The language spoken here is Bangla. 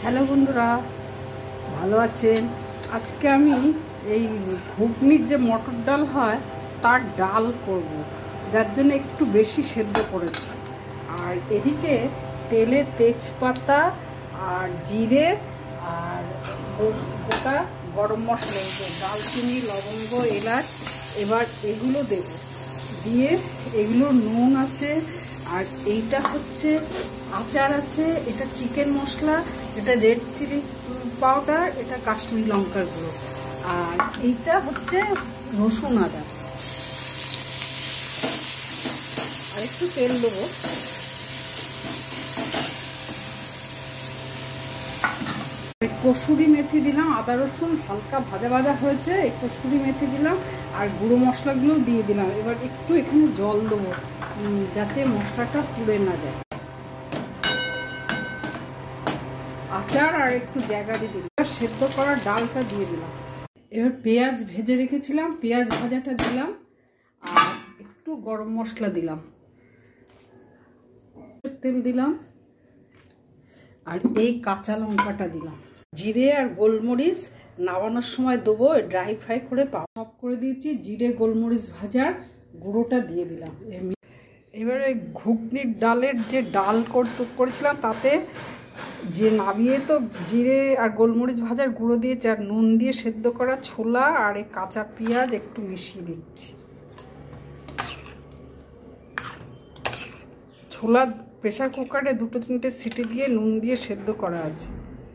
হ্যালো বন্ধুরা, ভালো আছেন? আজকে আমি এই ঘুগনির যে মটর ডাল হয় তার ডাল করব, যার জন্য একটু বেশি সেদ্ধ করেছি। আর এদিকে তেলে তেজপাতা আর জিরে আর গোটা গরম মশলা, দালচিনি, লবঙ্গ, এলাচ, এবার এগুলো দেব। দিয়ে এগুলো নুন আছে, আর এইটা হচ্ছে আচার আছে, এটা চিকেন মশলা, এটা রেড চিলি পাউডার, এটা কাশ্মীরি লঙ্কার গুঁড়ো, আর এইটা হচ্ছে রসুন আদা। আর একটু তেল দেবো। কসুরি মেথি দিলাম, আদা রসুন হালকা ভাজা ভাজা হয়েছে, এই কসুরি মেথি দিলাম আর গুঁড়ো মশলাগুলো দিয়ে দিলাম। এবার একটু এখানে জল দেবো যাতে মশলাটা পুড়ে না যায়। আচার আর একটু জায়গা দিয়ে দিলাম, সেদ্ধ করা ডালটা দিয়ে দিলাম। এবার পেঁয়াজ ভেজে রেখেছিলাম, পেঁয়াজ ভাজাটা দিলাম আর একটু গরম মশলা দিলাম, তেল দিলাম আর এই কাঁচা লঙ্কাটা দিলাম। জিরে আর গোলমরিচ নামানোর সময় দেবো, ড্রাই ফ্রাই করে সব করে দিয়েছি। জিরে গোলমরিচ ভাজার গুঁড়োটা দিয়ে দিলাম। এবারে ঘুগনির ডালের যে ডাল করেছিলাম তাতে যে নামিয়ে তো জিরে আর গোলমরিচ ভাজার গুঁড়ো দিয়েছি, আর নুন দিয়ে সেদ্ধ করা ছোলা আর এই কাঁচা পেঁয়াজ একটু মিশিয়ে দিচ্ছি। ছোলা প্রেসার কুকারে 2-3টে সিটি দিয়ে নুন দিয়ে সেদ্ধ করা আছে।